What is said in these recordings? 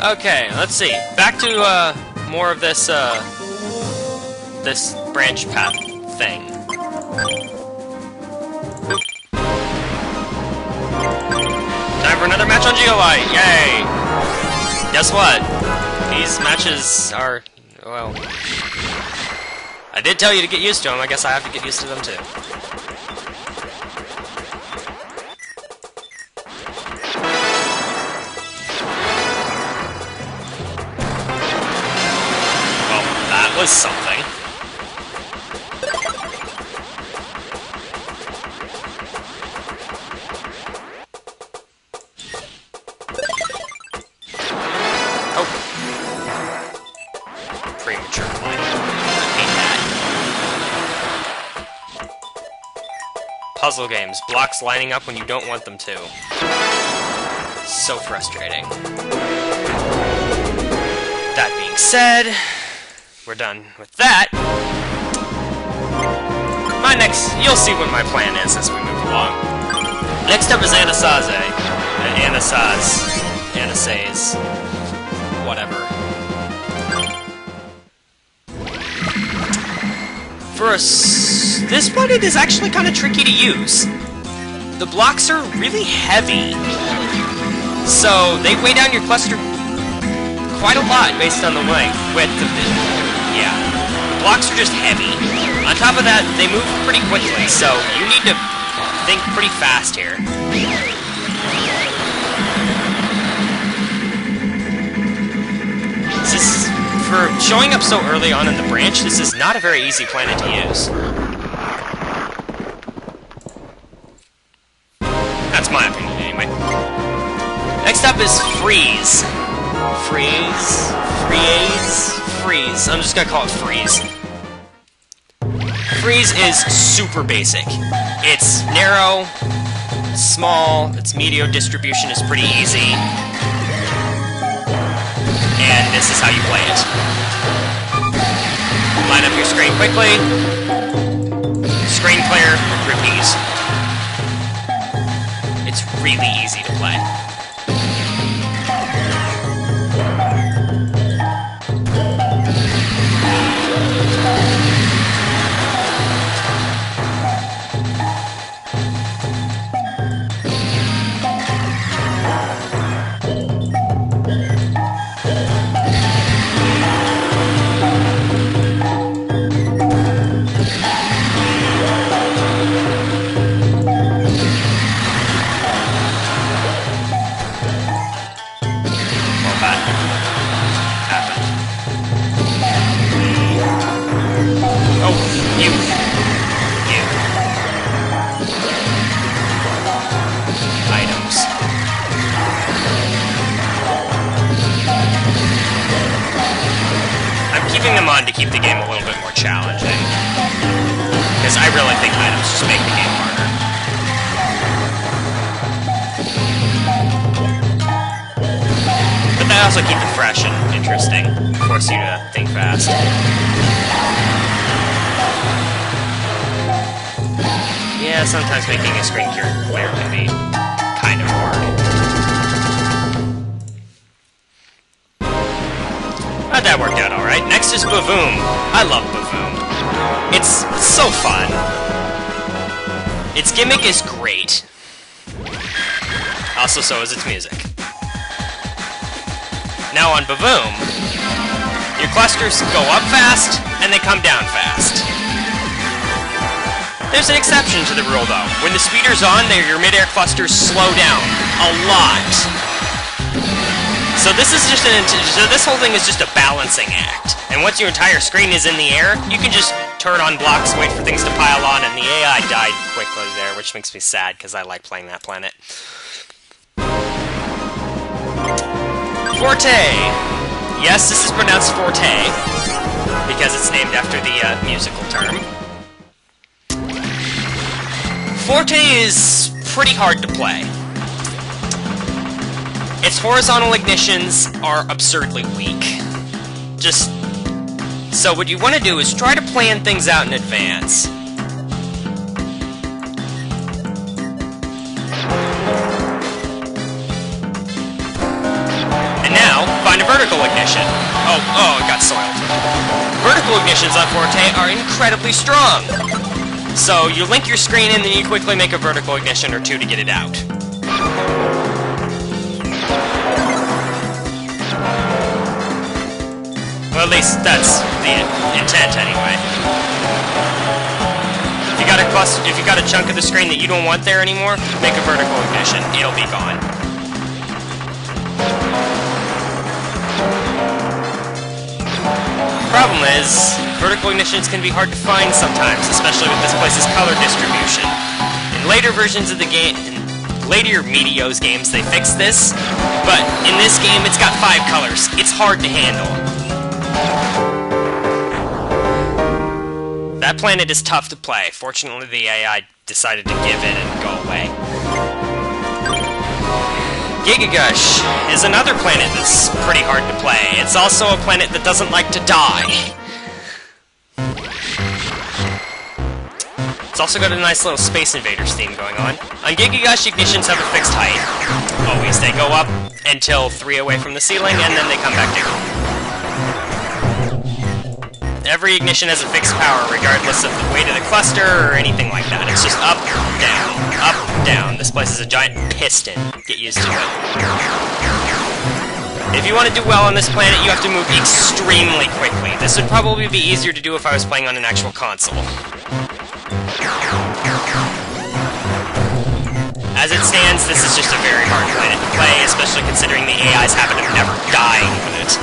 Okay, let's see. Back to more of this this branch path thing. Time for another match on Giga Gush! Yay! Guess what? These matches are, well, I did tell you to get used to them. I guess I have to get used to them too. Well, that was something. Premature play. Hate that. Puzzle games. Blocks lining up when you don't want them to. So frustrating. That being said, we're done with that. You'll see what my plan is as we move along. Next up is Anasaze. Anasaze. Whatever. This one, it is actually kind of tricky to use. The blocks are really heavy, so they weigh down your cluster quite a lot based on the width of the... Yeah, the blocks are just heavy. On top of that, they move pretty quickly, so you need to think pretty fast here. For showing up so early on in the branch, this is not a very easy planet to use. That's my opinion, anyway. Next up is Freeze. Freeze. I'm just gonna call it Freeze. Freeze is super basic. It's narrow, small, its Meteos distribution is pretty easy. And this is how you play it. Line up your screen quickly. Screen clear, repeat. It's really easy to play. Items. I'm keeping them on to keep the game a little bit more challenging. Because I really think items just make the game harder. But they also keep it fresh and interesting. Force you to think fast. Yeah, sometimes making a screen clear can be kind of hard. But that worked out alright. Next is Baboom. I love Baboom. It's so fun. Its gimmick is great. Also, so is its music. Now on Baboom, your clusters go up fast, and they come down fast. There's an exception to the rule, though. When the speeder's on, your mid-air clusters slow down a lot. So this whole thing is just a balancing act. And once your entire screen is in the air, you can just turn on blocks, wait for things to pile on, and the AI died quickly there, which makes me sad because I like playing that planet. Forte. Yes, this is pronounced Forte because it's named after the musical term. Forte is pretty hard to play. Its horizontal ignitions are absurdly weak. So what you want to do is try to plan things out in advance. And now, find vertical ignition. Oh, it got soiled. Vertical ignitions on Forte are incredibly strong. So you link your screen and then you quickly make a vertical ignition or two to get it out. Well, at least that's the intent anyway. If you got a chunk of the screen that you don't want there anymore, make a vertical ignition. It'll be gone. Problem is, vertical ignitions can be hard to find sometimes, especially with this place's color distribution. In later versions of the game, in later Meteos games, they fixed this, but in this game, it's got 5 colors. It's hard to handle. That planet is tough to play. Fortunately, the AI decided to give in and go away. Giga Gush is another planet that's pretty hard to play. It's also a planet that doesn't like to die. It's also got a nice little Space Invaders theme going on. On Giga Gush, ignitions have a fixed height. Always, they go up until 3 away from the ceiling, and then they come back down. Every ignition has a fixed power, regardless of the weight of the cluster or anything like that. It's just up, down, up, down. This place is a giant piston. Get used to it. If you want to do well on this planet, you have to move extremely quickly. This would probably be easier to do if I was playing on an actual console. As it stands, this is just a very hard planet to play, especially considering the AI's habit of never dying on it.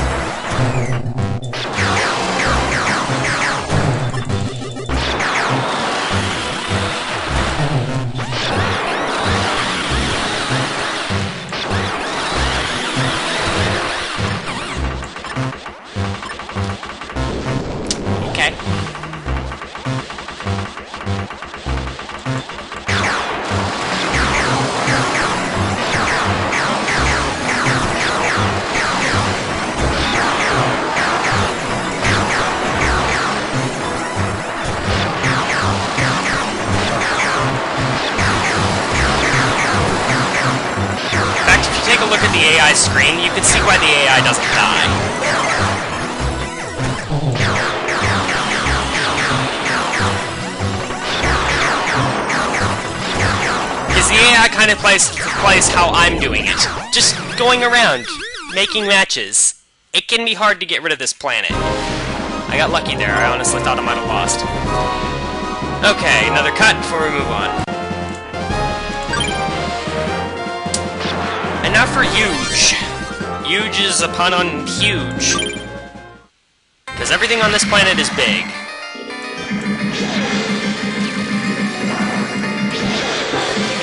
Look at the AI screen, you can see why the AI doesn't die. Because the AI kind of plays how I'm doing it. Just going around, making matches. It can be hard to get rid of this planet. I got lucky there, I honestly thought I might have lost. Okay, another cut before we move on. And now for huge. Huge is a pun on huge. Because everything on this planet is big.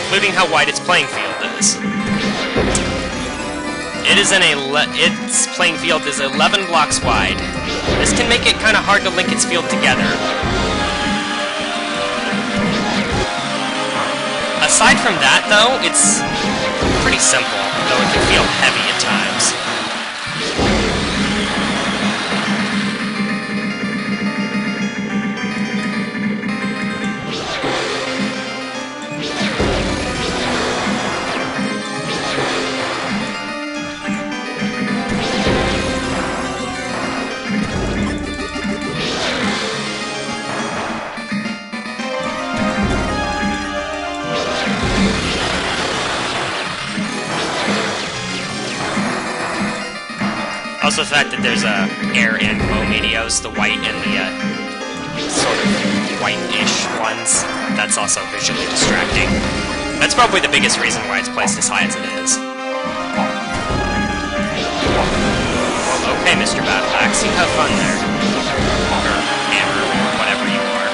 Including how wide its playing field is. Its playing field is 11 blocks wide. This can make it kind of hard to link its field together. Aside from that, though, it's pretty simple, though it can feel heavy at times. Also the fact that there's air and glow Meteos, the white and the sort of white-ish ones, that's also visually distracting. That's probably the biggest reason why it's placed as high as it is. Well, okay, Mr. Battleaxe, you have fun there. Or hammer, or whatever you are.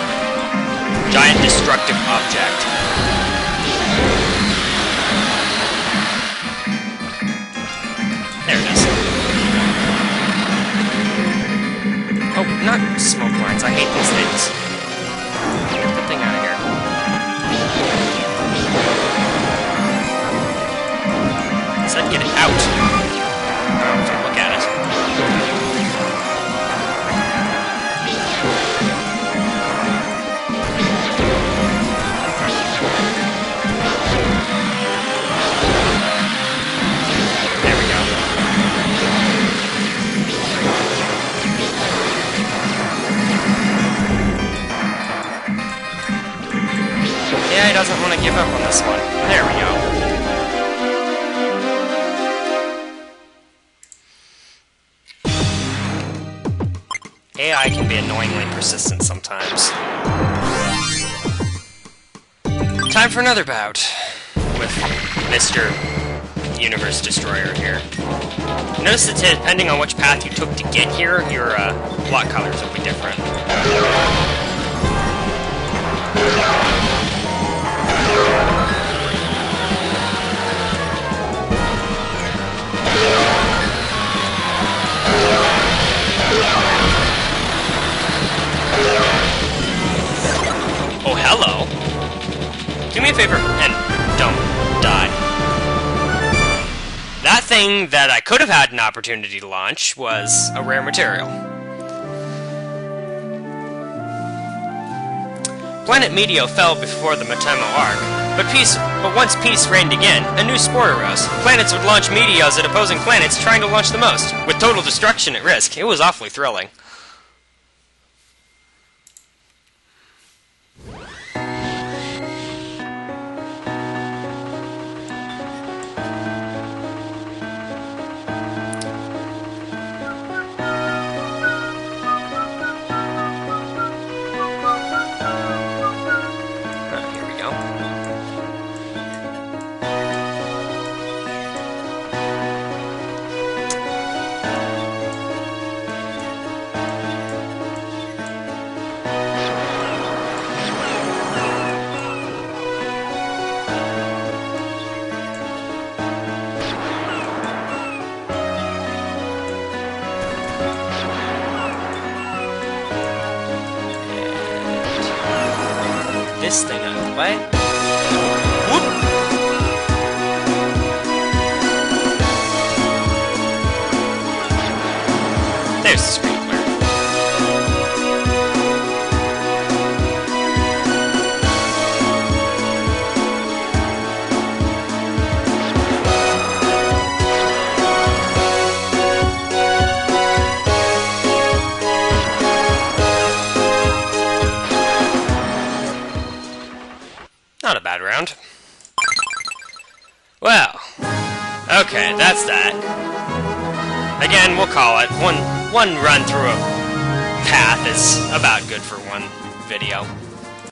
Giant destructive object. There it is. Oh, not smoke lines. I hate these things. Get the thing out of here. I said get it out. Oh, if you look at it. There we go. give up on this one. There we go. AI can be annoyingly persistent sometimes. Time for another bout with Mr. Universe Destroyer here. Notice that depending on which path you took to get here, your block colors will be different. Oh, hello! Do me a favor and don't die. That thing that I could have had an opportunity to launch was a rare material. Planet Meteo fell before the Matemo arc, but once peace reigned again, a new sport arose. Planets would launch meteos at opposing planets trying to launch the most, with total destruction at risk. It was awfully thrilling. This thing out of the way. Whoop! There's the sprinkler. Not a bad round. Well, okay, that's that. Again, we'll call it. One run through a path is about good for one video.